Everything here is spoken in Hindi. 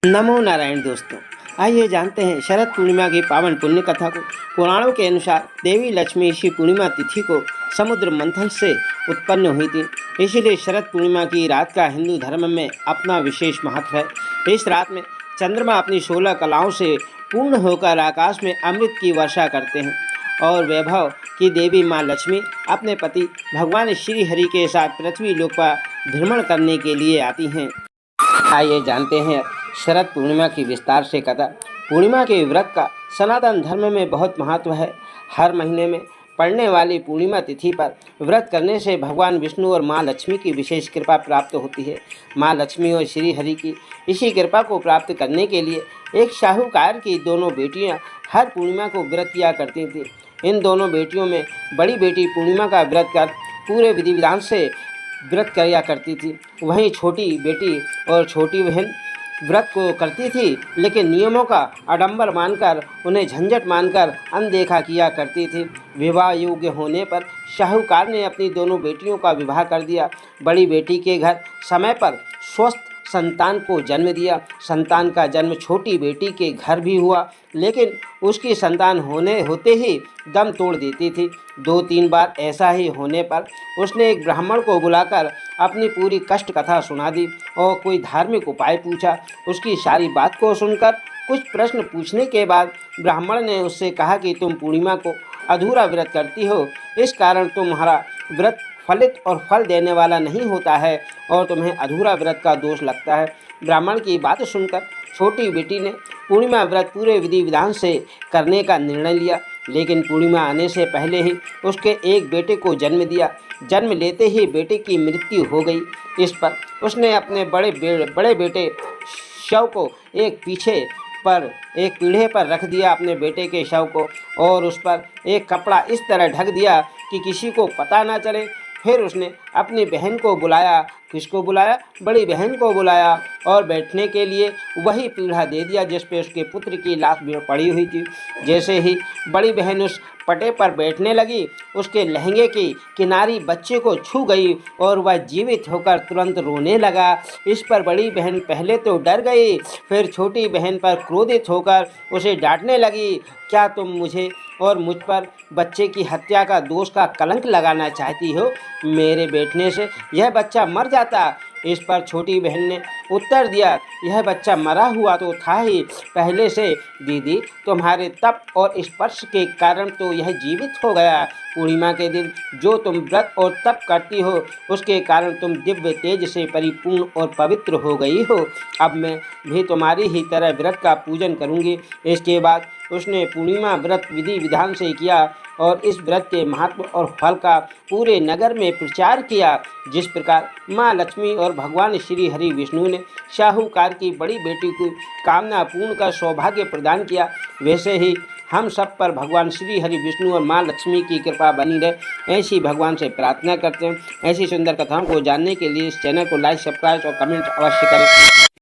नमो नारायण दोस्तों। आइए जानते हैं शरद पूर्णिमा की पावन पुण्य कथा को। पुराणों के अनुसार देवी लक्ष्मी इसी पूर्णिमा तिथि को समुद्र मंथन से उत्पन्न हुई थी। इसीलिए शरद पूर्णिमा की रात का हिंदू धर्म में अपना विशेष महत्व है। इस रात में चंद्रमा अपनी 16 कलाओं से पूर्ण होकर आकाश में अमृत की वर्षा करते हैं और वैभव की देवी माँ लक्ष्मी अपने पति भगवान श्री हरि के साथ पृथ्वी लोक पर भ्रमण करने के लिए आती हैं। आइए जानते हैं शरद पूर्णिमा की विस्तार से कथा। पूर्णिमा के व्रत का सनातन धर्म में बहुत महत्व है। हर महीने में पड़ने वाली पूर्णिमा तिथि पर व्रत करने से भगवान विष्णु और माँ लक्ष्मी की विशेष कृपा प्राप्त होती है। माँ लक्ष्मी और श्री हरि की इसी कृपा को प्राप्त करने के लिए एक शाहूकार की दोनों बेटियां हर पूर्णिमा को व्रत किया करती थीं। इन दोनों बेटियों में बड़ी बेटी पूर्णिमा का व्रत कर पूरे विधि विधान से व्रत किया करती थी, वहीं छोटी बेटी और छोटी बहन व्रत को करती थी, लेकिन नियमों का आडंबर मानकर उन्हें झंझट मानकर अनदेखा किया करती थी। विवाह योग्य होने पर शाहूकार ने अपनी दोनों बेटियों का विवाह कर दिया। बड़ी बेटी के घर समय पर स्वस्थ संतान को जन्म दिया। संतान का जन्म छोटी बेटी के घर भी हुआ, लेकिन उसकी संतान होते ही दम तोड़ देती थी। 2-3 बार ऐसा ही होने पर उसने एक ब्राह्मण को बुलाकर अपनी पूरी कष्ट कथा सुना दी और कोई धार्मिक उपाय पूछा। उसकी सारी बात को सुनकर कुछ प्रश्न पूछने के बाद ब्राह्मण ने उससे कहा कि तुम पूर्णिमा को अधूरा व्रत करती हो, इस कारण तुम्हारा व्रत फलित और फल देने वाला नहीं होता है और तुम्हें अधूरा व्रत का दोष लगता है। ब्राह्मण की बात सुनकर छोटी बेटी ने पूर्णिमा व्रत पूरे विधि विधान से करने का निर्णय लिया, लेकिन पूर्णिमा आने से पहले ही उसके एक बेटे को जन्म दिया। जन्म लेते ही बेटे की मृत्यु हो गई। इस पर उसने अपने बड़े बेटे शव को एक पीढ़े पर रख दिया अपने बेटे के शव को, और उस पर एक कपड़ा इस तरह ढक दिया कि किसी को पता ना चले। फिर उसने अपनी बहन को बुलाया। किसको बुलाया? बड़ी बहन को बुलाया और बैठने के लिए वही पीढ़ा दे दिया जिस पे उसके पुत्र की लाश पड़ी हुई थी। जैसे ही बड़ी बहन उस पटे पर बैठने लगी, उसके लहंगे की किनारी बच्चे को छू गई और वह जीवित होकर तुरंत रोने लगा। इस पर बड़ी बहन पहले तो डर गई, फिर छोटी बहन पर क्रोधित होकर उसे डांटने लगी, क्या तुम मुझे और मुझ पर बच्चे की हत्या का दोष का कलंक लगाना चाहती हो? मेरे बैठने से यह बच्चा मर जाता। इस पर छोटी बहन ने उत्तर दिया, यह बच्चा मरा हुआ तो था ही पहले से दीदी, तुम्हारे तप और स्पर्श के कारण तो यह जीवित हो गया। पूर्णिमा के दिन जो तुम व्रत और तप करती हो, उसके कारण तुम दिव्य तेज से परिपूर्ण और पवित्र हो गई हो। अब मैं भी तुम्हारी ही तरह व्रत का पूजन करूँगी। इसके बाद उसने पूर्णिमा व्रत विधि विधान से किया और इस व्रत के महत्व और फल का पूरे नगर में प्रचार किया। जिस प्रकार माँ लक्ष्मी और भगवान श्री हरि विष्णु ने शाहूकार की बड़ी बेटी को कामना पूर्ण कर सौभाग्य प्रदान किया, वैसे ही हम सब पर भगवान श्री हरि विष्णु और माँ लक्ष्मी की कृपा बनी रहे, ऐसी भगवान से प्रार्थना करते हैं। ऐसी सुंदर कथाओं को जानने के लिए इस चैनल को लाइक, सब्सक्राइब और कमेंट अवश्य करें।